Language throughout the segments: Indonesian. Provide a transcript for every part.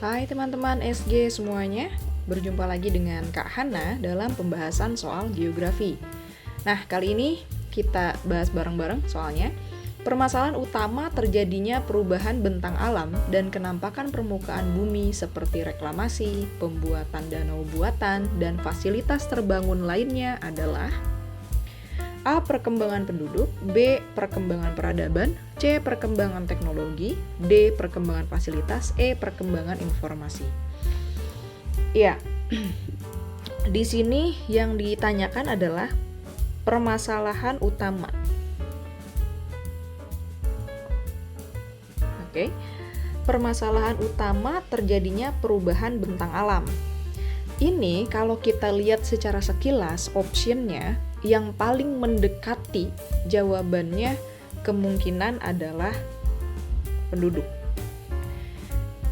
Hai teman-teman SG semuanya, berjumpa lagi dengan Kak Hana dalam pembahasan soal geografi. Nah, kali ini kita bahas bareng-bareng soalnya permasalahan utama terjadinya perubahan bentang alam dan kenampakan permukaan bumi seperti reklamasi, pembuatan danau buatan, dan fasilitas terbangun lainnya adalah A. Perkembangan penduduk, B. Perkembangan peradaban, C. Perkembangan teknologi, D. Perkembangan fasilitas, E. Perkembangan informasi. Ya, di sini yang ditanyakan adalah permasalahan utama. Oke, permasalahan utama terjadinya perubahan bentang alam. Ini kalau kita lihat secara sekilas optionnya, yang paling mendekati jawabannya kemungkinan adalah penduduk.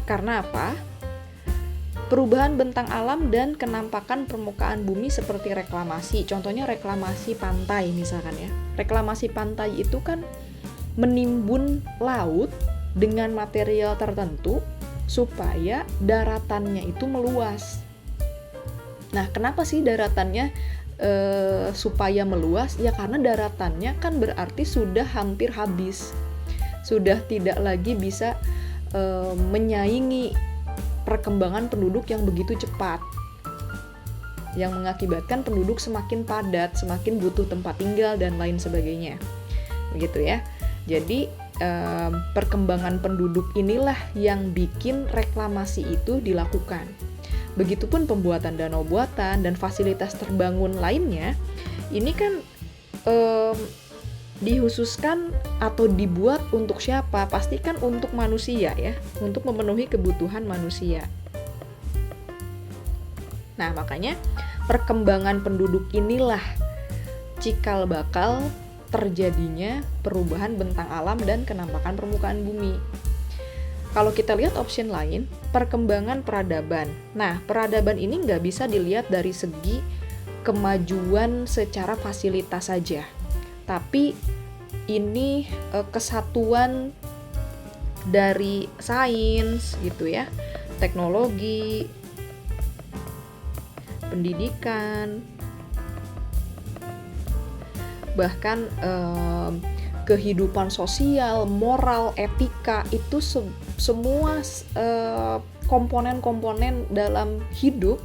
Karena apa? Perubahan bentang alam dan kenampakan permukaan bumi seperti reklamasi. Contohnya reklamasi pantai misalkan ya. Reklamasi pantai itu kan menimbun laut dengan material tertentu supaya daratannya itu meluas. Nah, kenapa sih daratannya supaya meluas? Ya karena daratannya kan berarti sudah hampir habis, sudah tidak lagi bisa menyaingi perkembangan penduduk yang begitu cepat, yang mengakibatkan penduduk semakin padat, semakin butuh tempat tinggal dan lain sebagainya, begitu ya. Jadi perkembangan penduduk inilah yang bikin reklamasi itu dilakukan. Begitupun pembuatan danau buatan dan fasilitas terbangun lainnya, ini kan dihususkan atau dibuat untuk siapa? Pastikan untuk manusia ya, untuk memenuhi kebutuhan manusia. Nah, makanya perkembangan penduduk inilah cikal bakal terjadinya perubahan bentang alam dan kenampakan permukaan bumi. Kalau kita lihat option lain, perkembangan peradaban. Nah, peradaban ini nggak bisa dilihat dari segi kemajuan secara fasilitas saja. Tapi ini kesatuan dari sains gitu ya, teknologi, pendidikan, bahkan kehidupan sosial, moral, etika, itu semua komponen-komponen dalam hidup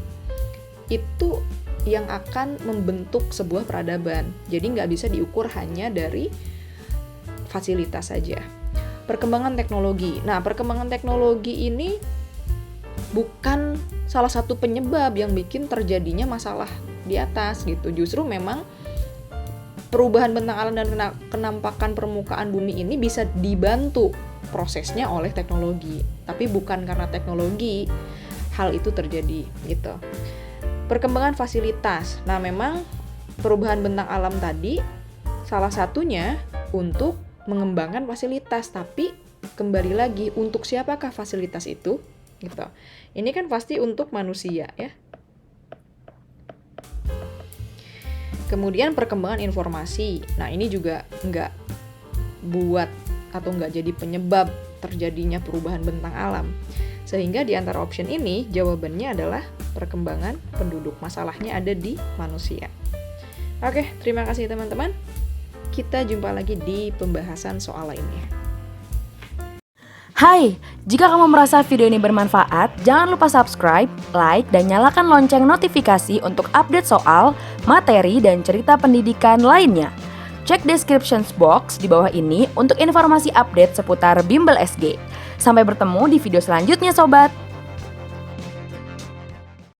itu yang akan membentuk sebuah peradaban. Jadi nggak bisa diukur hanya dari fasilitas saja. Perkembangan teknologi. Nah, perkembangan teknologi ini bukan salah satu penyebab yang bikin terjadinya masalah di atas gitu. Justru memang perubahan bentang alam dan kenampakan permukaan bumi ini bisa dibantu prosesnya oleh teknologi, tapi bukan karena teknologi hal itu terjadi gitu. Perkembangan fasilitas. Nah, memang perubahan bentang alam tadi salah satunya untuk mengembangkan fasilitas, tapi kembali lagi untuk siapakah fasilitas itu gitu. Ini kan pasti untuk manusia ya. Kemudian perkembangan informasi. Nah, ini juga nggak buat atau nggak jadi penyebab terjadinya perubahan bentang alam. Sehingga di antara option ini jawabannya adalah perkembangan penduduk. Masalahnya ada di manusia. Oke, terima kasih teman-teman. Kita jumpa lagi di pembahasan soal lainnya. Hai, jika kamu merasa video ini bermanfaat, jangan lupa subscribe, like, dan nyalakan lonceng notifikasi untuk update soal, materi, dan cerita pendidikan lainnya. Cek description box di bawah ini untuk informasi update seputar Bimbel SG. Sampai bertemu di video selanjutnya, sobat!